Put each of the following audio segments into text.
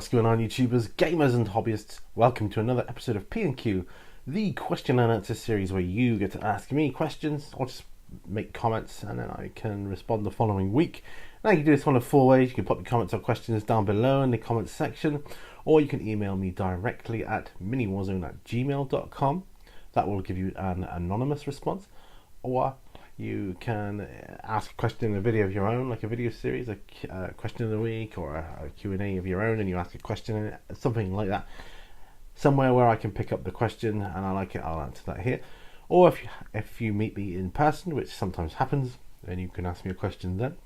What's going on, YouTubers, gamers and hobbyists? Welcome to another episode of P&Q, the question and answer series where you get to ask me questions or just make comments and then I can respond the following week. Now you can do this one of four ways. You can put your comments or questions down below in the comments section, or you can email me directly at miniwarzone@gmail.com. That will give you an anonymous response, or you can ask a question in a video of your own, like a video series, a question of the week, or a Q&A of your own, and you ask a question, something like that. Somewhere where I can pick up the question and I like it, I'll answer that here. Or if you meet me in person, which sometimes happens, then you can ask me a question then,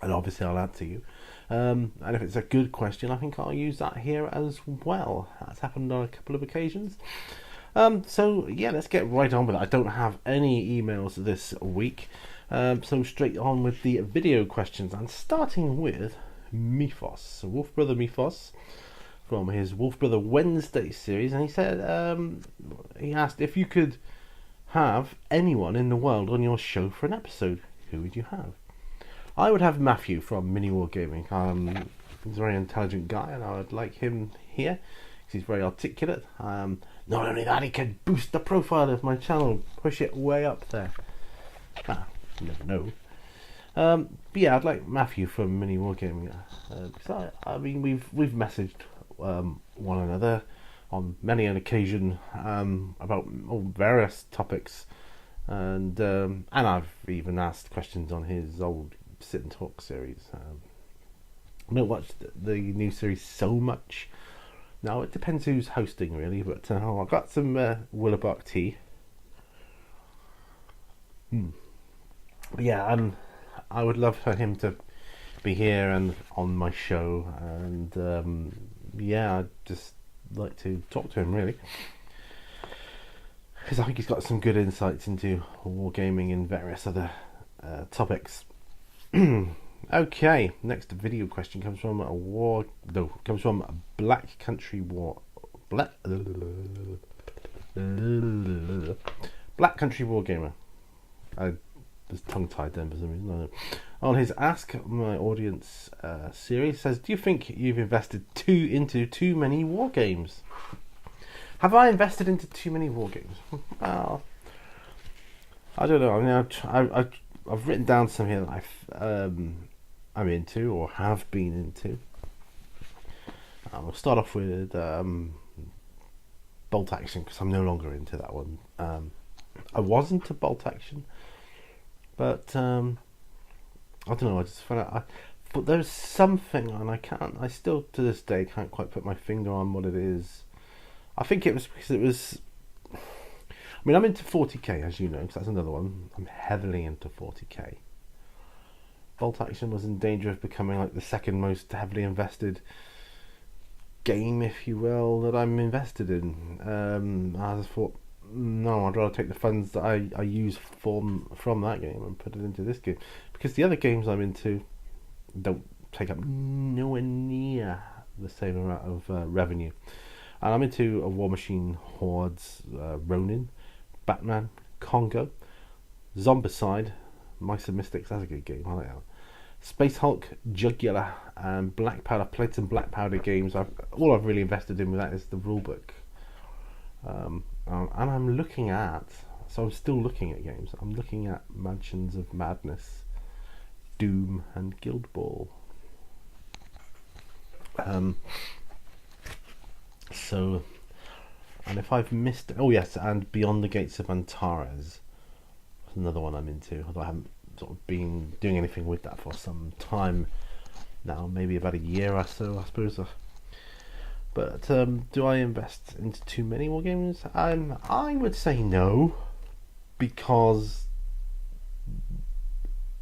and obviously I'll answer you. And if it's a good question, I think I'll use that here as well. That's happened on a couple of occasions. So yeah, let's get right on with it. I don't have any emails this week, so straight on with the video questions. I'm starting with Mythos, Wolf Brother Mythos, from his Wolf Brother Wednesday series, and he said he asked if you could have anyone in the world on your show for an episode, who would you have? I would have Matthew from Mini Wargaming. He's a very intelligent guy, and I would like him here. He's very articulate. Not only that, he can boost the profile of my channel, push it way up there. You never know. But yeah, I'd like Matthew from Mini Wargaming. Because I mean, we've messaged one another on many an occasion about various topics, and I've even asked questions on his old Sit and Talk series. I don't watch the new series so much. Now, it depends who's hosting, really, but I've got some Willowbark tea. But yeah, I would love for him to be here and on my show, and yeah, I'd just like to talk to him, really. Because I think he's got some good insights into wargaming and various other topics. Okay, next video question comes from Black Country Wargamer. I was tongue-tied then for some reason. On his Ask My Audience series, says, do you think you've invested into too many war games? Have I invested into too many war games? Well, I don't know. I mean, I've written down some here that I'm into or have been into. We'll start off with Bolt Action, because I'm no longer into that one. I was into Bolt Action, but I don't know. I just found out. But there's something, and I still to this day can't quite put my finger on what it is. I think it was because it was. I mean, I'm into 40k, as you know, because that's another one. I'm heavily into 40k. Bolt Action was in danger of becoming like the second most heavily invested game, if you will, that I'm invested in. I just thought, no, I'd rather take the funds that I use from that game and put it into this game, because the other games I'm into don't take up nowhere near the same amount of revenue. And I'm into a War Machine, Hordes, Ronin, Batman, Congo, Zombicide, Mice and Mystics. That's a good game. I like that. Space Hulk, Jugular, and Black Powder. Played some Black Powder games. All I've really invested in with that is the rulebook. And I'm looking at. So I'm still looking at games. I'm looking at Mansions of Madness, Doom, and Guild Ball. So. And if I've missed... Oh, yes, and Beyond the Gates of Antares. That's another one I'm into. Although I haven't sort of been doing anything with that for some time now. Maybe about a year or so, I suppose. But do I invest into too many war games? I would say no. Because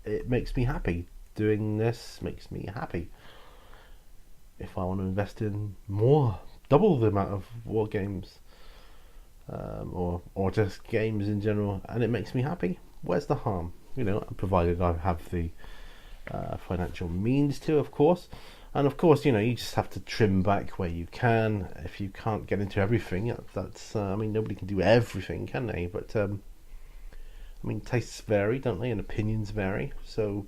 it makes me happy. Doing this makes me happy. If I want to invest in more, double the amount of war games... or just games in general, and it makes me happy, where's the harm? You know, provided I have the financial means to, of course. And of course, you know, you just have to trim back where you can. If you can't get into everything, that's I mean, nobody can do everything, can they? But I mean, tastes vary, don't they? And opinions vary. So,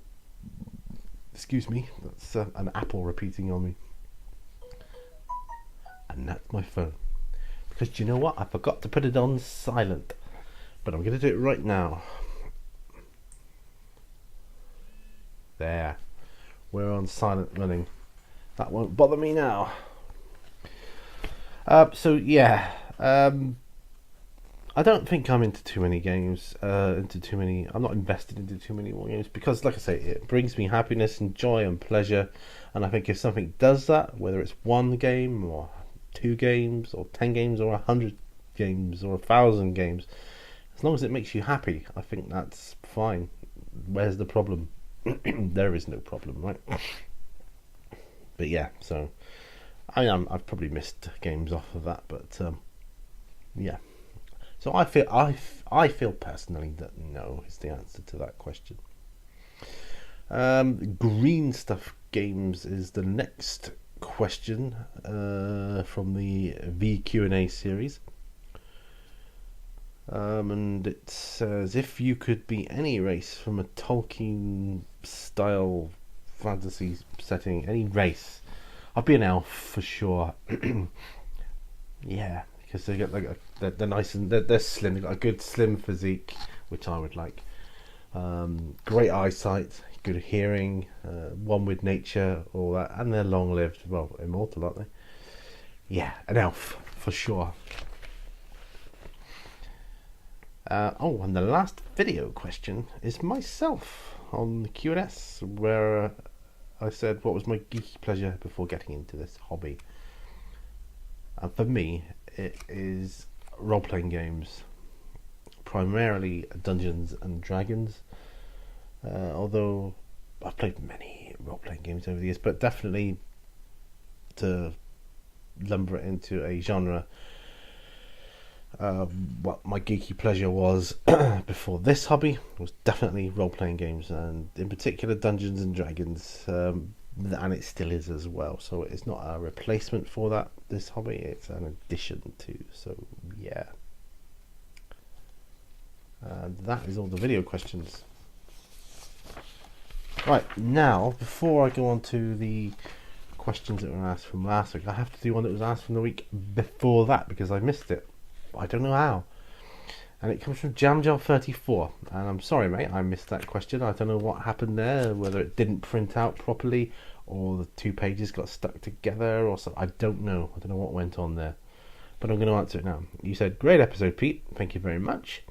excuse me, that's an apple repeating on me. and that's my phone. Because do you know what? I forgot to put it on silent, but I'm going to do it right now. There, we're on silent running. That won't bother me now. So yeah, I don't think I'm into too many games. I'm not invested into too many more games because, like I say, it brings me happiness and joy and pleasure. And I think if something does that, whether it's one game or 2 games or 10 games or 100 games or 1,000 games, as long as it makes you happy, I think that's fine. Where's the problem? There is no problem, right? But yeah, so I've probably missed games off of that, but yeah. So I feel personally that no is the answer to that question. Green stuff games is the next question from the VQ&A series. And it says, if you could be any race from a Tolkien style fantasy setting, any race, I'd be an elf for sure. Yeah, because they get they're nice and they're slim. They've got a good slim physique, which I would like. Great eyesight, good hearing, one with nature, all that, and they're long lived. Well, immortal, aren't they? Yeah, an elf for sure. And the last video question is myself on the Q&S, where I said what was my geeky pleasure before getting into this hobby. And for me, it is role-playing games, primarily Dungeons and Dragons. Although I've played many role-playing games over the years, but definitely to lumber it into a genre. What my geeky pleasure was before this hobby was definitely role-playing games, and in particular Dungeons and Dragons, and it still is as well. So it's not a replacement for that, this hobby, it's an addition to. So yeah, and that is all the video questions. Right, now before I go on to the questions that were asked from last week, I have to do one that was asked from the week before that because I missed it. I don't know how. And it comes from JamJal34. And I'm sorry, mate, I missed that question. I don't know what happened there, whether it didn't print out properly or the 2 pages got stuck together or something. I don't know. I don't know what went on there. But I'm going to answer it now. You said, great episode, Pete. Thank you very much.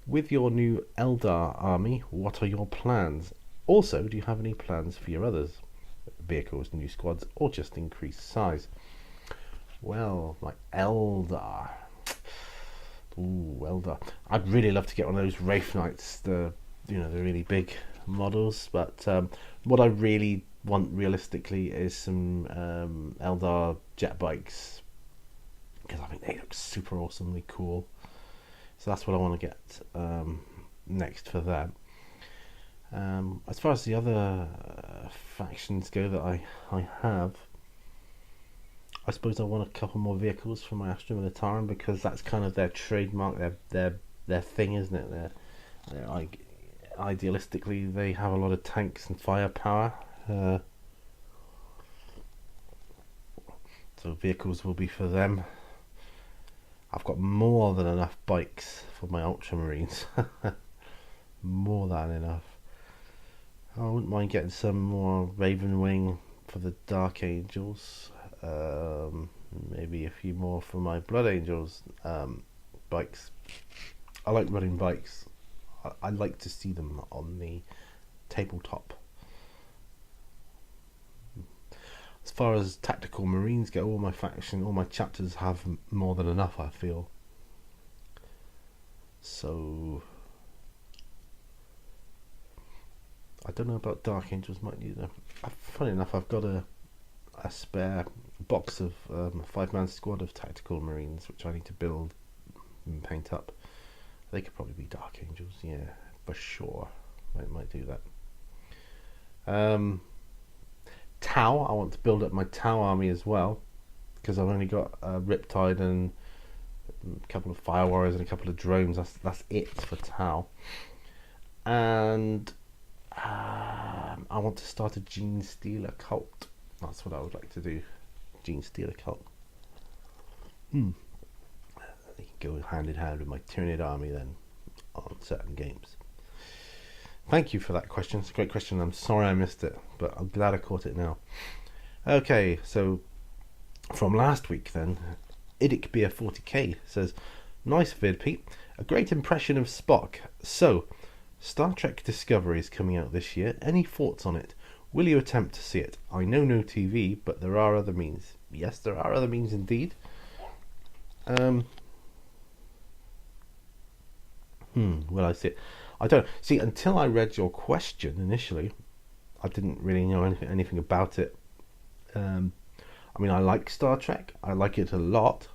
With your new Eldar army, what are your plans? Also, do you have any plans for your others? Vehicles, new squads, or just increased size? Well, my Eldar... Ooh, Eldar. I'd really love to get one of those Wraith Knights, the really big models. But what I really want realistically is some Eldar jet bikes, because I think they look super awesomely cool. So that's what I want to get next for them. As far as the other factions go that I have, I suppose I want a couple more vehicles for my Astra Militarum, because that's kind of their trademark, their thing, isn't it? They're like, idealistically, they have a lot of tanks and firepower. So vehicles will be for them. I've got more than enough bikes for my Ultramarines. More than enough. I wouldn't mind getting some more Raven Wing for the Dark Angels. Maybe a few more for my Blood Angels bikes. I like running bikes. I like to see them on the tabletop. As far as tactical Marines go, all my chapters have more than enough, I feel. So I don't know about Dark Angels, might need them. Funny enough, I've got a spare box of a 5-man squad of tactical Marines, which I need to build and paint up. They could probably be Dark Angels, yeah, for sure. I might do that. Tau, I want to build up my Tau army as well, because I've only got a Riptide and a couple of Fire Warriors and a couple of drones. That's it for Tau. And I want to start a Gene Stealer cult. That's what I would like to do. Gene Stealer cult. They can go hand in hand with my Tyranid army then on certain games. Thank you for that question. It's a great question. I'm sorry I missed it, but I'm glad I caught it now. Okay, so from last week then, Idic Beer 40k says, nice vid, Pete. A great impression of Spock. So, Star Trek Discovery is coming out this year. Any thoughts on it? Will you attempt to see it? I know no TV, but there are other means. Yes, there are other means indeed. Will I see it? I don't see. Until I read your question initially, I didn't really know anything about it. I mean, I like Star Trek. I like it a lot,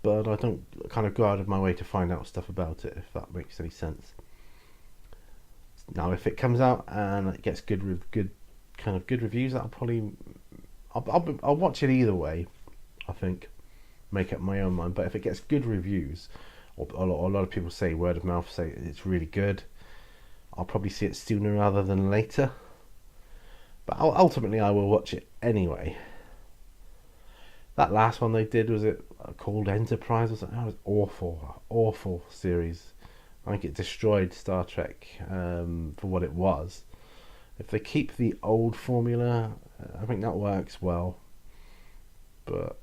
but I don't kind of go out of my way to find out stuff about it, if that makes any sense. Now, if it comes out and it gets good reviews, I'll watch it either way. I think, make up my own mind. But if it gets good reviews, or a lot of people say, word of mouth say it's really good, I'll probably see it sooner rather than later. But ultimately, I will watch it anyway. That last one they did, was it called Enterprise or something? That was awful series. I think it destroyed Star Trek for what it was. If they keep the old formula, I think that works well. But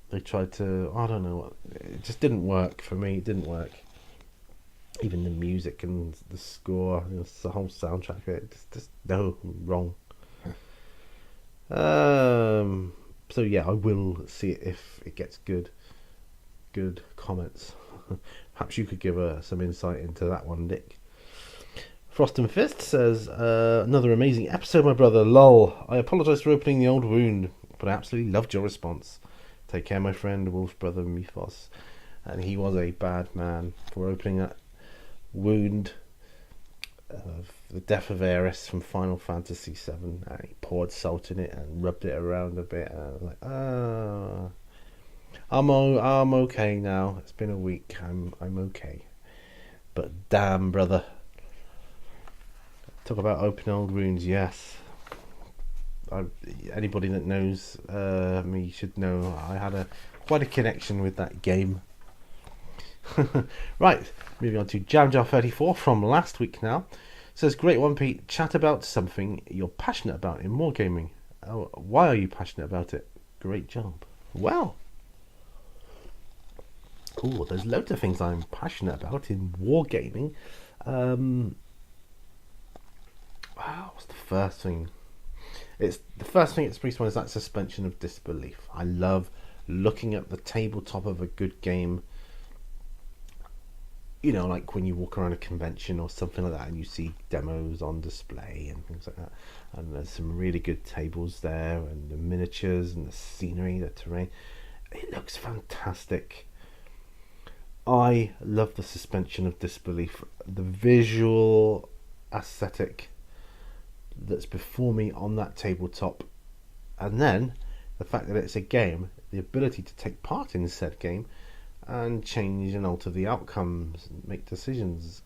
they tried to, I don't know, it just didn't work for me. It didn't work. Even the music and the score, the whole soundtrack, it just no, wrong. So yeah, I will see it if it gets good comments. Perhaps you could give some insight into that one, Nick. Frost and Fist says, another amazing episode, my brother. Lol. I apologise for opening the old wound, but I absolutely loved your response. Take care, my friend, Wolf's brother Mythos. And he was a bad man for opening that wound of the death of Aerys from Final Fantasy VII. And he poured salt in it and rubbed it around a bit. And I was like, I'm okay now. It's been a week. I'm okay. But damn, brother. Talk about open old wounds. Yes. Anybody that knows me should know I had quite a connection with that game. Right, moving on to JamJar34 from last week now. Says, great one, Pete. Chat about something you're passionate about in wargaming. Oh, why are you passionate about it? Great job. Well, there's loads of things I'm passionate about in wargaming. What's the first thing? The first thing that springs to mind is that suspension of disbelief. I love looking at the tabletop of a good game. Like when you walk around a convention or something like that and you see demos on display and things like that. And there's some really good tables there, and the miniatures and the scenery, the terrain. It looks fantastic. I love the suspension of disbelief. The visual aesthetic that's before me on that tabletop, and then the fact that it's a game, the ability to take part in said game and change and alter the outcomes, make decisions,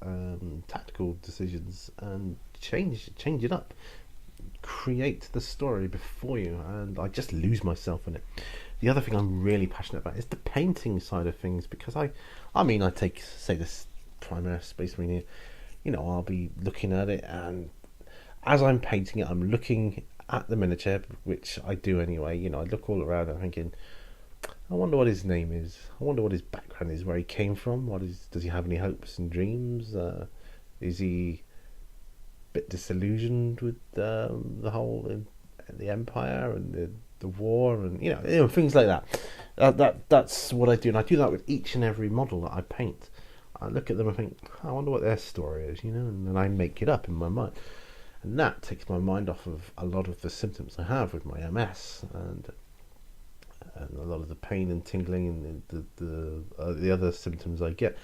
tactical decisions, and change it up, create the story before you, and I just lose myself in it. The other thing I'm really passionate about is the painting side of things, because I take, say, this Primaris Space Marine here, I'll be looking at it, and as I'm painting it, I'm looking at the miniature, which I do anyway. I look all around and thinking, I wonder what his name is. I wonder what his background is, where he came from. Does he have any hopes and dreams? Is he a bit disillusioned with the whole the Empire and the war and things like that. That's what I do, and I do that with each and every model that I paint. I look at them and think, I wonder what their story is, and then I make it up in my mind. And that takes my mind off of a lot of the symptoms I have with my MS and a lot of the pain and tingling and the other symptoms I get.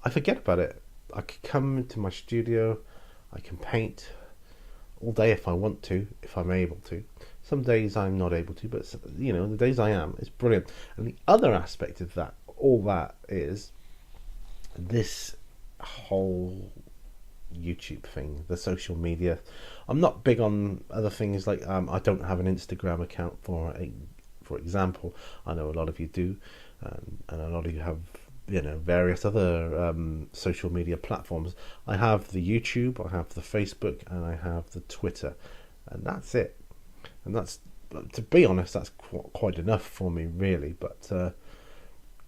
I forget about it. I can come into my studio, I can paint all day if I want to, if I'm able to. Some days I'm not able to, but the days I am, it's brilliant. And the other aspect of that, all that, is this whole YouTube thing, the social media. I'm not big on other things like I don't have an Instagram account for for example. I know a lot of you do, and a lot of you have, you know, various other social media platforms. I have the YouTube, I have the Facebook, and I have the Twitter, and that's it. And that's, to be honest, that's quite enough for me, really. But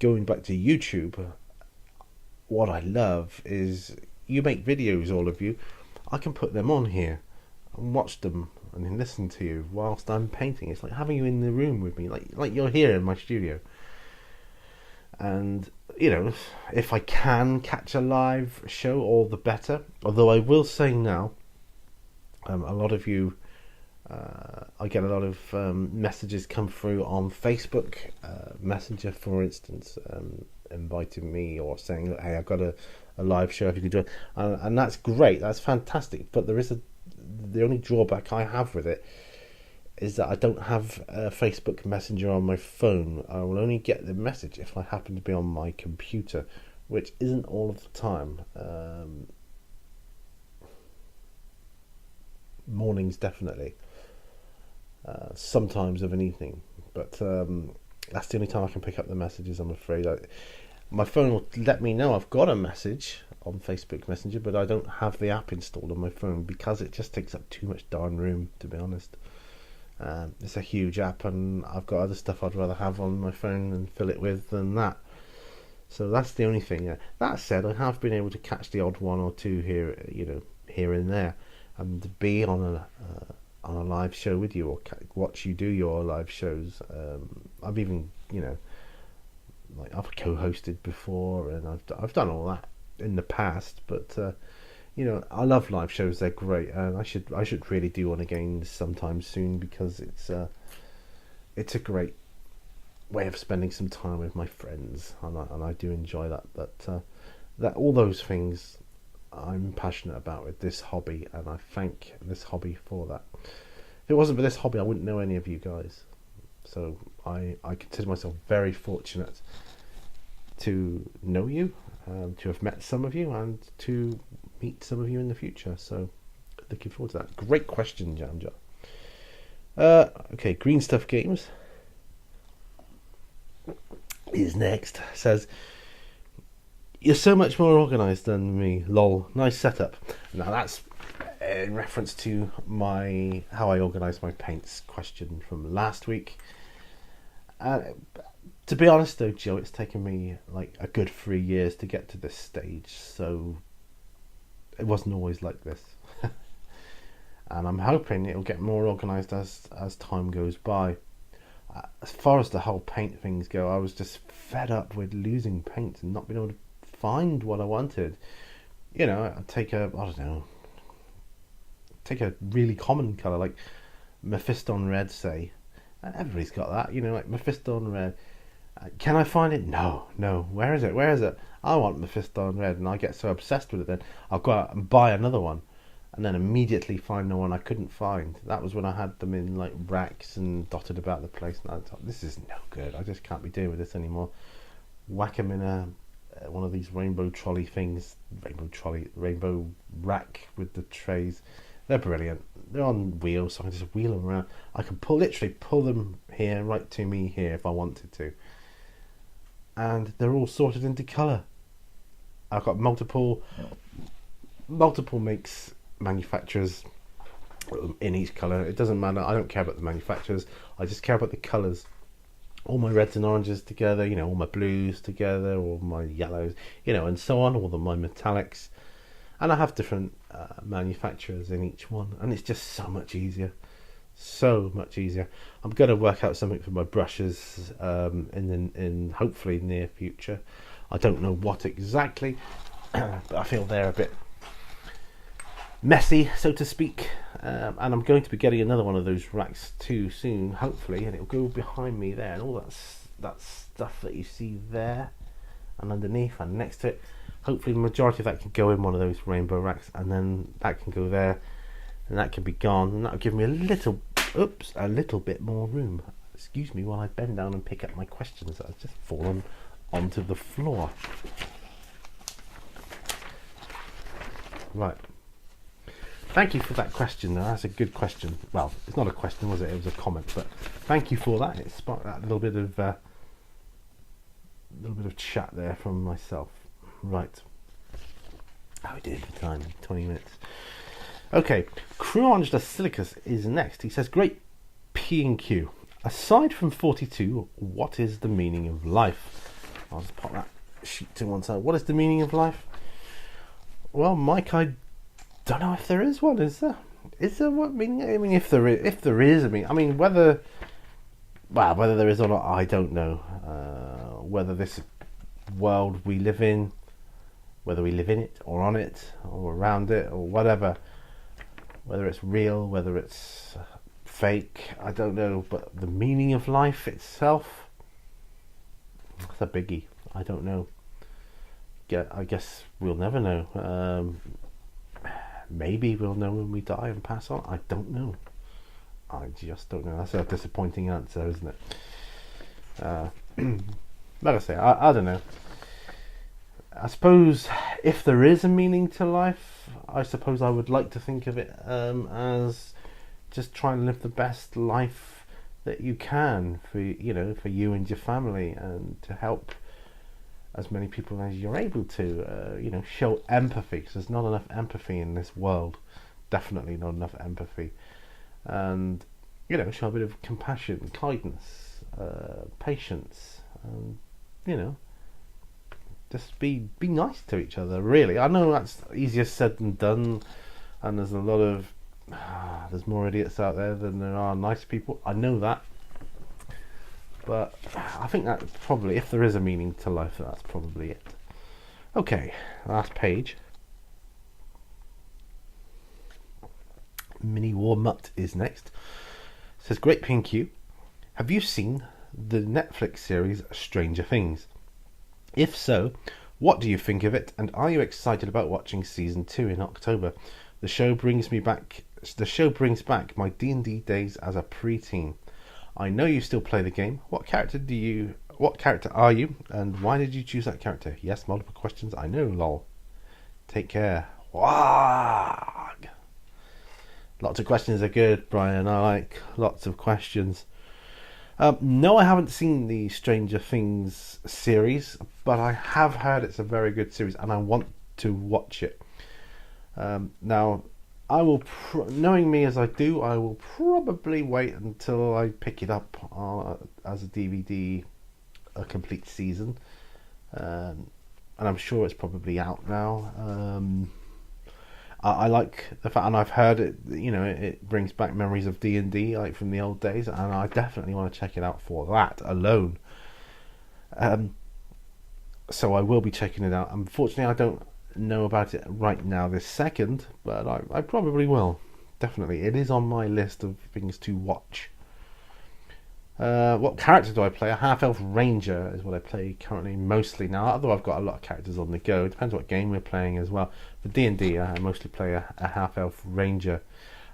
going back to YouTube, what I love is you make videos, all of you. I can put them on here and watch them and listen to you whilst I'm painting. It's like having you in the room with me, like you're here in my studio. And, you know, if I can catch a live show, all the better. Although I will say now, a lot of you, I get a lot of messages come through on Facebook Messenger, for instance, inviting me or saying, hey, I've got a live show if you could do it, and that's great, that's fantastic. But there is the only drawback I have with it is that I don't have a Facebook Messenger on my phone. I will only get the message if I happen to be on my computer, which isn't all of the time. Mornings definitely, sometimes of an evening, but that's the only time I can pick up the messages, I'm afraid. My phone will let me know I've got a message on Facebook Messenger, but I don't have the app installed on my phone because it just takes up too much darn room, to be honest. It's a huge app, and I've got other stuff I'd rather have on my phone and fill it with than that. So that's the only thing. That said, I have been able to catch the odd one or two here, you know, here and there, and to be on a live show with you, or watch you do your live shows. I've even, you know, like I've co-hosted before, and I've done all that in the past. But you know, I love live shows; they're great, and I should really do one again sometime soon, because it's a great way of spending some time with my friends, and I do enjoy that. But that all those things I'm passionate about with this hobby, and I thank this hobby for that. If it wasn't for this hobby, I wouldn't know any of you guys. So I consider myself very fortunate to know you, to have met some of you, and to meet some of you in the future. So looking forward to that. Great question, Jamja. Okay, Green Stuff Games is next. Says, you're so much more organised than me, lol, nice setup. Now that's in reference to how I organise my paints question from last week. To be honest though, Joe, it's taken me like a good 3 years to get to this stage, so it wasn't always like this. And I'm hoping it'll get more organised as time goes by. As far as the whole paint things go, I was just fed up with losing paint and not being able to find what I wanted. You know, I'd take a really common colour like Mephiston red, say, and everybody's got that, you know, like Mephiston red. Can I find it? No. Where is it? I want Mephiston red, and I get so obsessed with it. Then I'll go out and buy another one, and then immediately find the one I couldn't find. That was when I had them in like racks and dotted about the place, and I thought, this is no good. I just can't be doing with this anymore. Whack them in one of these rainbow trolley things, rainbow rack with the trays. They're brilliant. They're on wheels, so I can just wheel them around. I can literally pull them here, right to me here, if I wanted to. And they're all sorted into colour. I've got multiple makes, manufacturers in each colour. It doesn't matter. I don't care about the manufacturers. I just care about the colours. All my reds and oranges together, you know, all my blues together, all my yellows, you know, and so on, all my metallics. And I have different manufacturers in each one, and it's just so much easier. I'm going to work out something for my brushes in hopefully near future. I don't know what exactly, but I feel they're a bit messy, so to speak. And I'm going to be getting another one of those racks too soon, hopefully, and it'll go behind me there, and all that stuff that you see there and underneath and next to it. Hopefully the majority of that can go in one of those rainbow racks, and then that can go there, and that can be gone, and that'll give me a little bit more room. Excuse me while I bend down and pick up my questions that have just fallen onto the floor. Right. Thank you for that question. That's a good question. Well, it's not a question, was it? It was a comment. But thank you for that. It sparked that little bit of chat there from myself. Right. How we did for time? 20 minutes. Okay. Cruange the Silicus is next. He says, "Great P&Q. Aside from 42, what is the meaning of life?" I'll just pop that sheet to one side. What is the meaning of life? Well, Mike, I don't know if there is one. Is there? Is there what meaning? I mean, if there is, I mean, whether there is or not, I don't know. Whether this world we live in, whether we live in it or on it or around it or whatever, whether it's real, whether it's fake, I don't know. But the meaning of life itself, it's a biggie. I don't know. I guess we'll never know. Maybe we'll know when we die and pass on. I don't know. I just don't know. That's a disappointing answer, isn't it? Like I say, I don't know. I suppose if there is a meaning to life, I suppose I would like to think of it as just try and live the best life that you can for you and your family, and to help as many people as you're able to, show empathy, because there's not enough empathy in this world. Definitely not enough empathy. And, show a bit of compassion, kindness, patience, and, just be nice to each other, really. I know that's easier said than done, and there's a lot of, there's more idiots out there than there are nice people. I know that. But I think that probably, if there is a meaning to life, that's probably it. Okay, last page. Mini Warnut is next. It says, "Great P&Q. Have you seen the Netflix series Stranger Things? If so, what do you think of it, and are you excited about watching season 2 in October? The show brings back my D&D days as a preteen. I know you still play the game. What character are you, and why did you choose that character? Yes, multiple questions. I know, lol. Take care. Wag. Lots of questions are good, Brian. I like lots of questions. No, I haven't seen the Stranger Things series, but I have heard it's a very good series, and I want to watch it. Now, I will, knowing me as I do, I will probably wait until I pick it up as a DVD, a complete season, and I'm sure it's probably out now. I like the fact, and I've heard it. It brings back memories of D&D, like from the old days, and I definitely want to check it out for that alone. So I will be checking it out. Unfortunately, I don't know about it right now this second, but I probably will. Definitely, it is on my list of things to watch. What character do I play? A half-elf ranger is what I play currently mostly now, although I've got a lot of characters on the go. It depends what game we're playing as well. For D&D, I mostly play a half-elf ranger,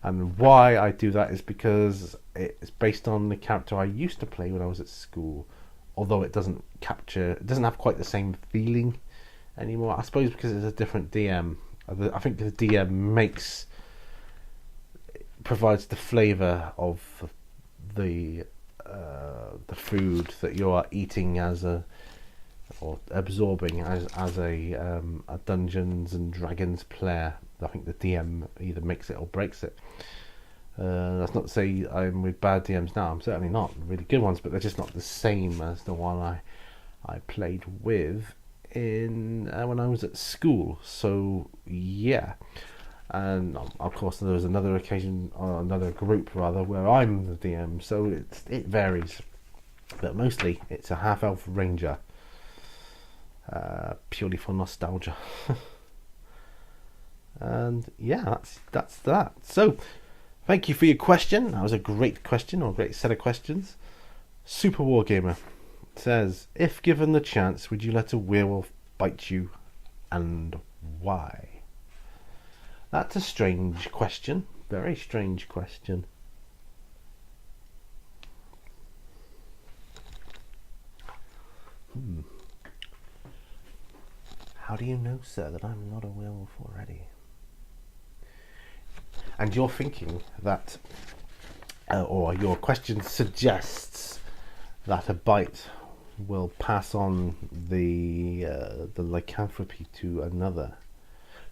and why I do that is because it's based on the character I used to play when I was at school, although it doesn't have quite the same feeling anymore. I suppose because it's a different DM. I think the DM provides the flavour of the food that you are eating or absorbing as a Dungeons and Dragons player. I think the DM either makes it or breaks it. That's not to say I'm with bad DMs now. I'm certainly not. Really good ones, but they're just not the same as the one I played with when I was at school. So yeah, and of course there was another occasion, or another group rather, where I'm the DM. So it varies, but mostly it's a half-elf ranger, purely for nostalgia. And yeah, that's that. So thank you for your question. That was a great question, or a great set of questions. Super Wargamer says, if given the chance, would you let a werewolf bite you, and why? That's a strange question. Very strange question. How do you know, sir, that I'm not a werewolf already? and you're thinking that, or your question suggests that a bite will pass on the lycanthropy to another.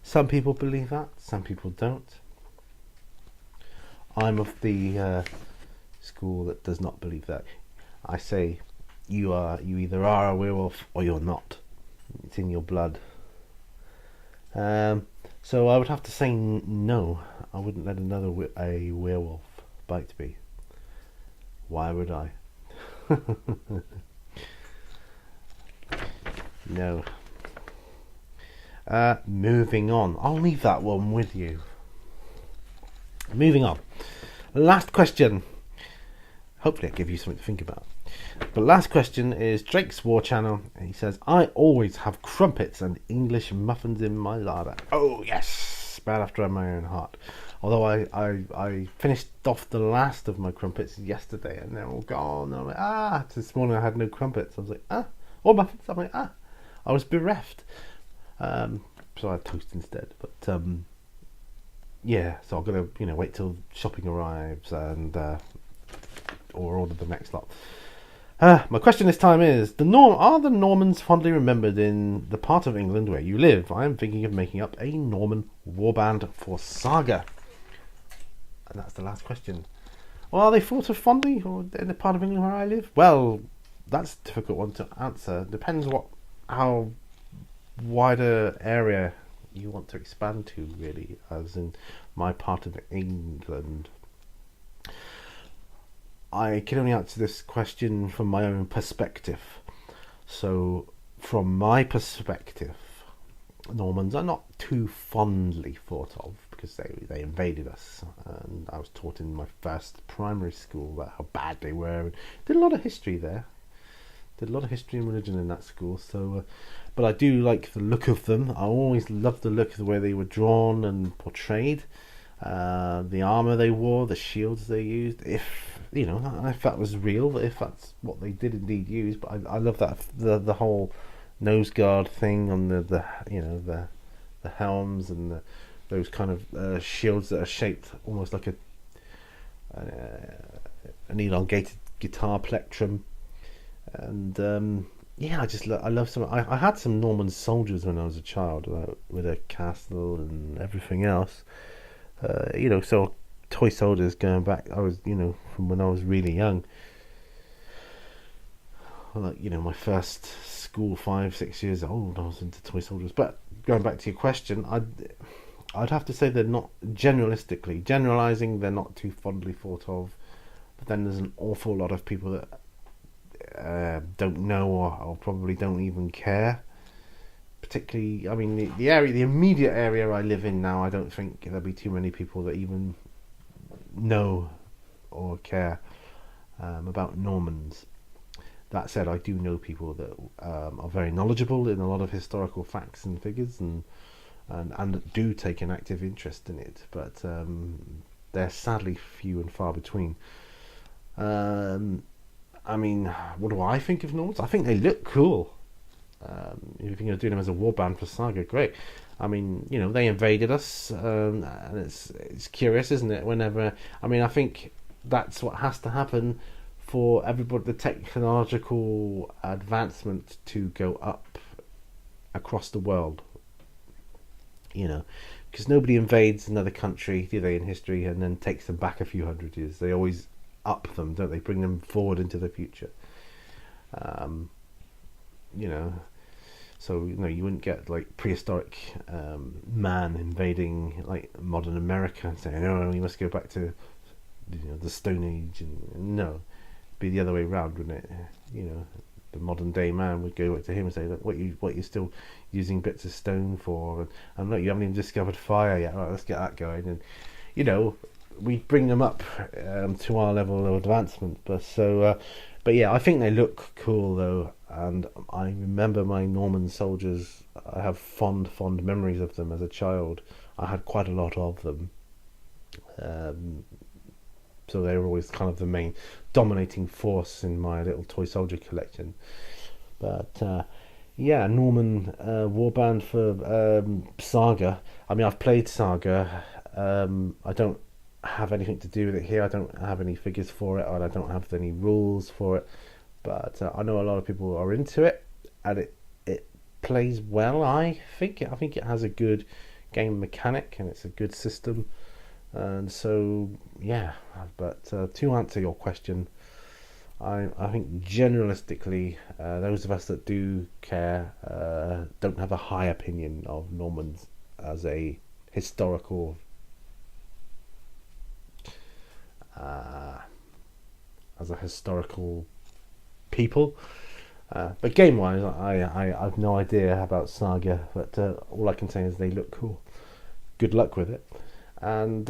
Some people believe that, some people don't. I'm of the school that does not believe that. I say you either are a werewolf or you're not. It's in your blood. So I would have to say no. I wouldn't let a werewolf bite me. Why would I? No. Moving on. I'll leave that one with you. Moving on. Last question. Hopefully I give you something to think about. The last question is Drake's War Channel. And he says, I always have crumpets and English muffins in my larder. Oh yes, man after my own heart. Although I finished off the last of my crumpets yesterday and they're all gone. And I'm like, this morning I had no crumpets. I was like, or muffins. I'm like, I was bereft. So I had toast instead. But yeah, so I'm gonna wait till shopping arrives and or order the next lot. My question this time is: are the Normans fondly remembered in the part of England where you live? I am thinking of making up a Norman warband for Saga. And that's the last question. Well, are they thought of fondly or in the part of England where I live? Well, that's a difficult one to answer. Depends how wider area you want to expand to, really, as in my part of England. I can only answer this question from my own perspective. So, from my perspective, Normans are not too fondly thought of because they invaded us, and I was taught in my first primary school about how bad they were. And did a lot of history there. Did a lot of history and religion in that school. So, but I do like the look of them. I always loved the look of the way they were drawn and portrayed. The armour they wore, the shields they used. If that was real, if that's what they did indeed use. But I love that the whole nose guard thing on the helms and those kind of shields that are shaped almost like an elongated guitar plectrum. And I love some. I had some Norman soldiers when I was a child, with a castle and everything else. So toy soldiers going back. I was, from when I was really young. Like, my first school, 5-6 years old, I was into toy soldiers. But going back to your question, I'd have to say they're not generalizing. They're not too fondly thought of. But then there's an awful lot of people that don't know or probably don't even care. Particularly, I mean, the immediate area I live in now, I don't think there'll be too many people that even know or care about Normans. That said, I do know people that are very knowledgeable in a lot of historical facts and figures, and do take an active interest in it. But they're sadly few and far between. I mean, what do I think of Normans? I think they look cool. If you're going to do them as a warband for Saga, great. I mean, they invaded us, and it's curious, isn't it? I think that's what has to happen for everybody, the technological advancement to go up across the world. Because nobody invades another country, do they, in history, and then takes them back a few hundred years. They always up them, don't they? Bring them forward into the future. So you wouldn't get like prehistoric man invading like modern America and saying, "No, we must go back to the Stone Age." And no, it'd be the other way around, wouldn't it? The modern day man would go to him and say, "Look, what you're still using bits of stone for?" And look, you haven't even discovered fire yet. Right, let's get that going. And we bring them up to our level of advancement. But yeah, I think they look cool though, and I remember my Norman soldiers. I have fond memories of them as a child. I had quite a lot of them, so they were always kind of the main dominating force in my little toy soldier collection. But Norman warband for Saga. I mean, I've played Saga. I don't have anything to do with it here. I don't have any figures for it, and I don't have any rules for it. But I know a lot of people are into it, and it plays well. I think it has a good game mechanic, and it's a good system. And so yeah, but to answer your question, I think generalistically, those of us that do care don't have a high opinion of Normans as a historical people. But game wise, I have no idea about Saga, but all I can say is they look cool. Good luck with it. And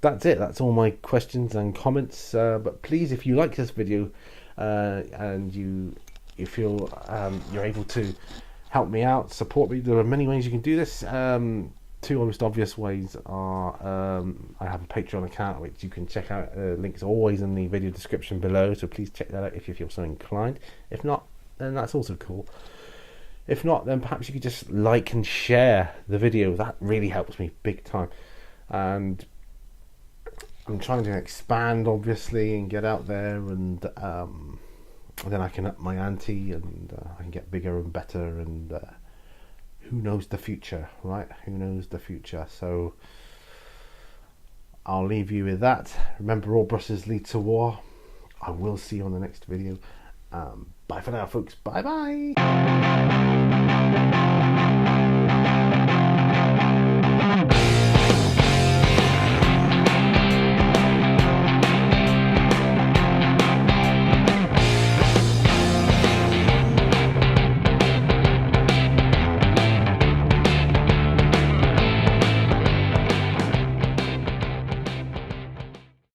that's it. That's all my questions and comments. But please, if you like this video and you feel you're able to help me out, support me, there are many ways you can do this. Two most obvious ways are I have a Patreon account which you can check out. Links are always in the video description below, so please check that out if you feel so inclined. If not, then that's also cool. If not, then perhaps you could just like and share the video. That really helps me big time. And I'm trying to expand, obviously, and get out there, and then I can up my ante, and I can get bigger and better, and who knows the future, right? Who knows the future? So I'll leave you with that. Remember, all brushes lead to war. I will see you on the next video. Bye for now, folks. Bye bye.